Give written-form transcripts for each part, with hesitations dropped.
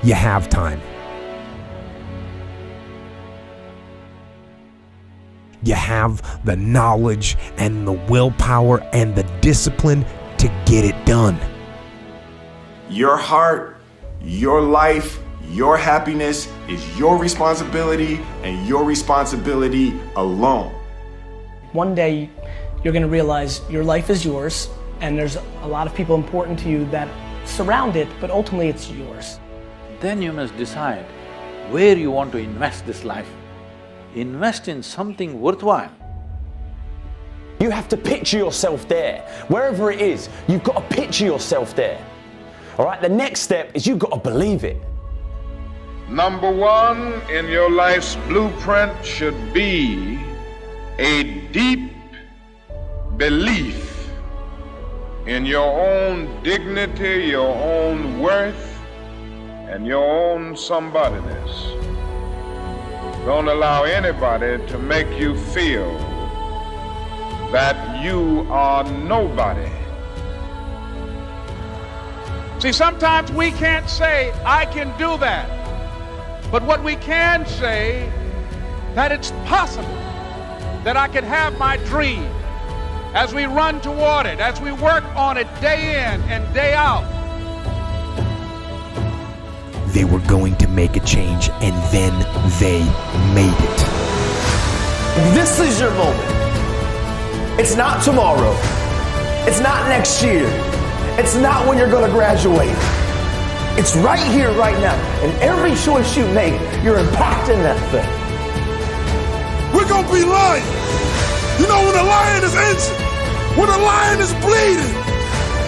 you have time. You have the knowledge and the willpower and the discipline to get it done. Your heart, your life, your happiness is your responsibility and your responsibility alone. One day, you're going to realize your life is yours, and there's a lot of people important to you that surround it, but ultimately it's yours. Then you must decide where you want to invest this life. Invest in something worthwhile. You have to picture yourself there. Wherever it is, you've got to picture yourself there. All right, the next step is you've got to believe it. Number one in your life's blueprint should be a deep belief in your own dignity, your own worth, and your own somebodyness. Don't allow anybody to make you feel that you are nobody. See, sometimes we can't say, I can do that. But what we can say, that it's possible that I can have my dream as we run toward it, as we work on it day in and day out. They were going to make a change, and then they made it. This is your moment. It's not tomorrow. It's not next year. It's not when you're going to graduate. It's right here, right now. And every choice you make, you're impacting that thing. We're going to be lions. You know, when a lion is injured, when a lion is bleeding,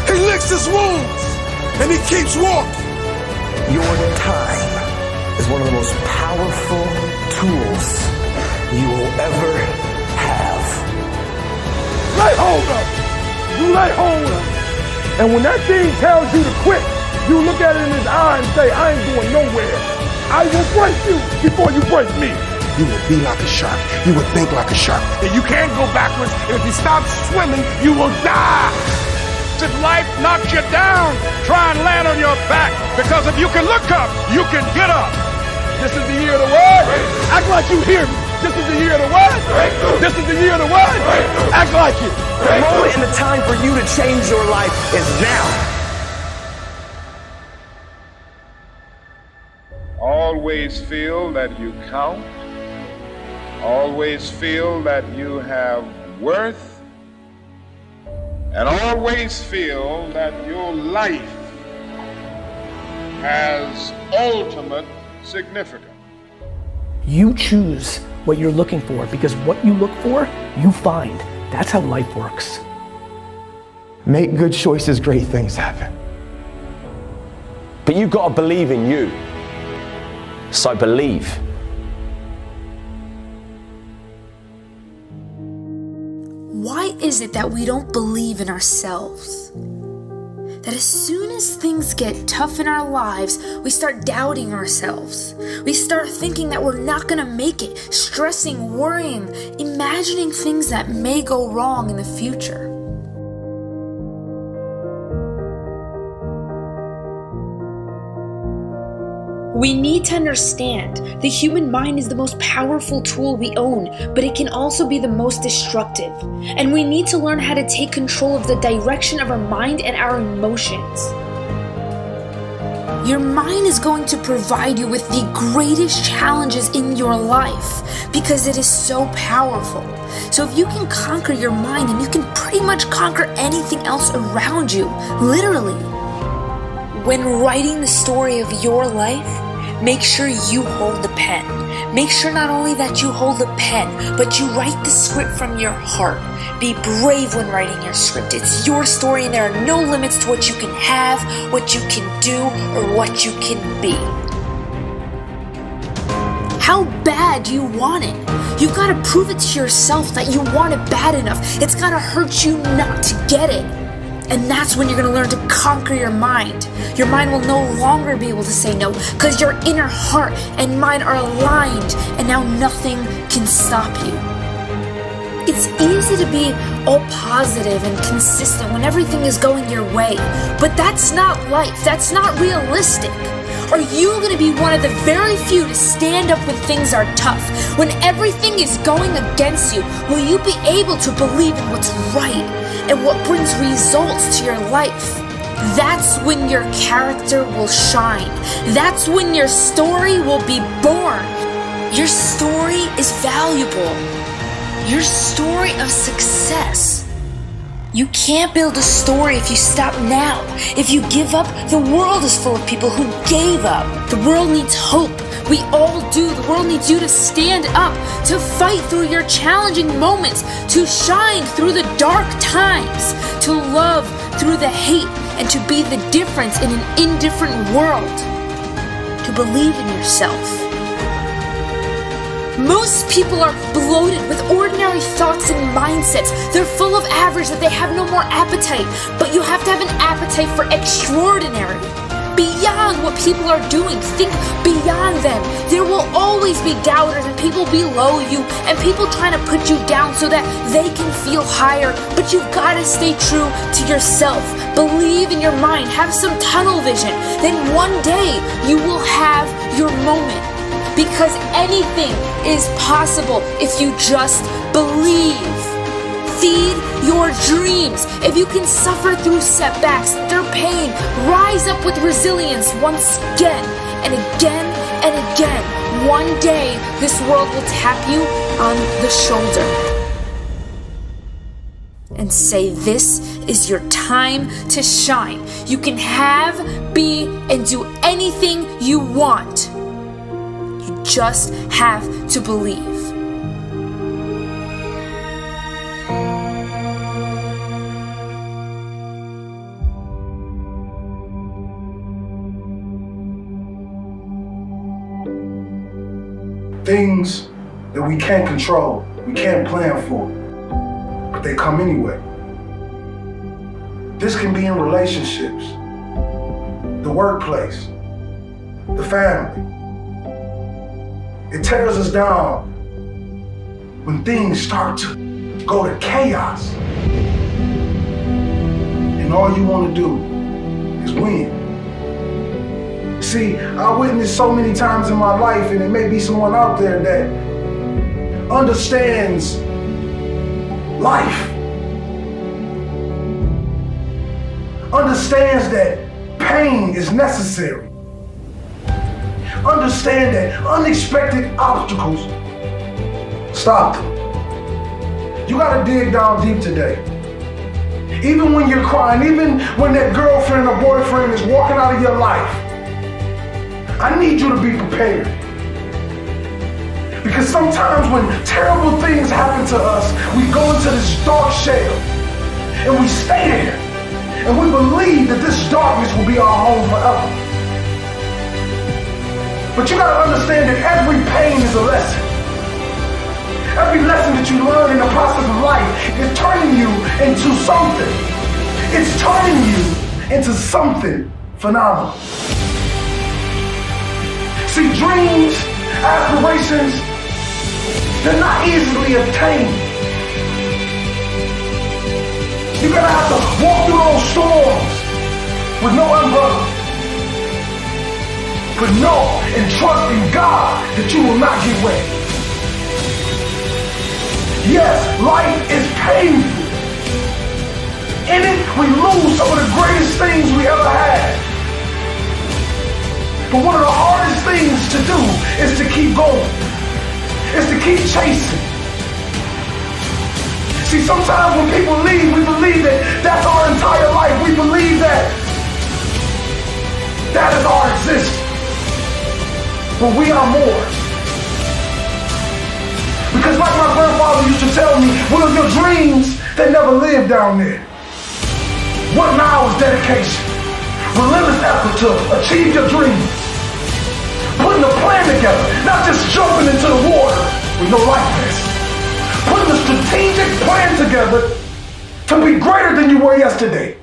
he licks his wounds and he keeps walking. Your time is one of the most powerful tools you will ever have. Lay hold of it. You lay hold of it. And when that thing tells you to quit, you look at it in his eye and say, I ain't going nowhere. I will break you before you break me. You will be like a shark. You will think like a shark. And you can't go backwards. And if you stop swimming, you will die. If life knocks you down, try and land on your back, because if you can look up, you can get up. This is the year of the word. Act like you hear me. This is the year of the word. This is the year of the word. Act like it. The moment and the time for you to change your life is now. Always feel that you count. Always feel that you have worth. And always feel that your life has ultimate significance. You choose what you're looking for, because what you look for, you find. That's how life works. Make good choices, great things happen. But you've got to believe in you. So believe. Why is it that we don't believe in ourselves? That as soon as things get tough in our lives, we start doubting ourselves. We start thinking that we're not gonna make it, stressing, worrying, imagining things that may go wrong in the future. We need to understand the human mind is the most powerful tool we own, but it can also be the most destructive. And we need to learn how to take control of the direction of our mind and our emotions. Your mind is going to provide you with the greatest challenges in your life because it is so powerful. So if you can conquer your mind, then you can pretty much conquer anything else around you, literally. When writing the story of your life, make sure you hold the pen. Make sure not only that you hold the pen, but you write the script from your heart. Be brave when writing your script. It's your story and there are no limits to what you can have, what you can do, or what you can be. How bad do you want it? You've got to prove it to yourself that you want it bad enough. It's got to hurt you not to get it. And that's when you're going to learn to conquer your mind. Your mind will no longer be able to say no because your inner heart and mind are aligned and now nothing can stop you. It's easy to be all positive and consistent when everything is going your way, but that's not life. That's not realistic. Are you going to be one of the very few to stand up when things are tough? When everything is going against you, will you be able to believe in what's right and what brings results to your life? That's when your character will shine. That's when your story will be born. Your story is valuable. Your story of success. You can't build a story if you stop now. If you give up, the world is full of people who gave up. The world needs hope. We all do. The world needs you to stand up, to fight through your challenging moments, to shine through the dark times, to love through the hate, and to be the difference in an indifferent world. To believe in yourself. Most people are bloated with ordinary thoughts and mindsets. They're full of average that they have no more appetite. But you have to have an appetite for extraordinary. Beyond what people are doing. Think beyond them. There will always be doubters and people below you and people trying to put you down so that they can feel higher. But you've got to stay true to yourself. Believe in your mind. Have some tunnel vision. Then one day you will have your moment. Because anything is possible if you just believe. Feed your dreams. If you can suffer through setbacks, through pain, rise up with resilience once again and again and again. One day, this world will tap you on the shoulder and say, this is your time to shine. You can have, be, and do anything you want. You just have to believe. Things that we can't control, we can't plan for, but they come anyway. This can be in relationships, the workplace, the family. It tears us down when things start to go to chaos. And all you want to do is win. See, I witnessed so many times in my life, and it may be someone out there that understands life, understands that pain is necessary, understand that unexpected obstacles stop them. You gotta dig down deep today. Even when you're crying, even when that girlfriend or boyfriend is walking out of your life, I need you to be prepared. Because sometimes when terrible things happen to us, we go into this dark shell and we stay there. And we believe that this darkness will be our home forever. But you gotta understand that every pain is a lesson. Every lesson that you learn in the process of life is turning you into something. It's turning you into something phenomenal. See, dreams, aspirations, they're not easily obtained. You're gonna have to walk through those storms with no umbrella. But know and trust in God that you will not get wet. Yes, life is painful. In it, we lose some of the greatest things we ever had. But one of the hardest things to do is to keep going, is to keep chasing. See, sometimes when people leave, we believe that that's our entire life. We believe that that is our existence. But we are more. Because like my grandfather used to tell me, one of your dreams, they never live down there. What now is dedication? Relentless effort to achieve your dreams. Putting a plan together, not just jumping into the water with no life vest. Putting a strategic plan together to be greater than you were yesterday.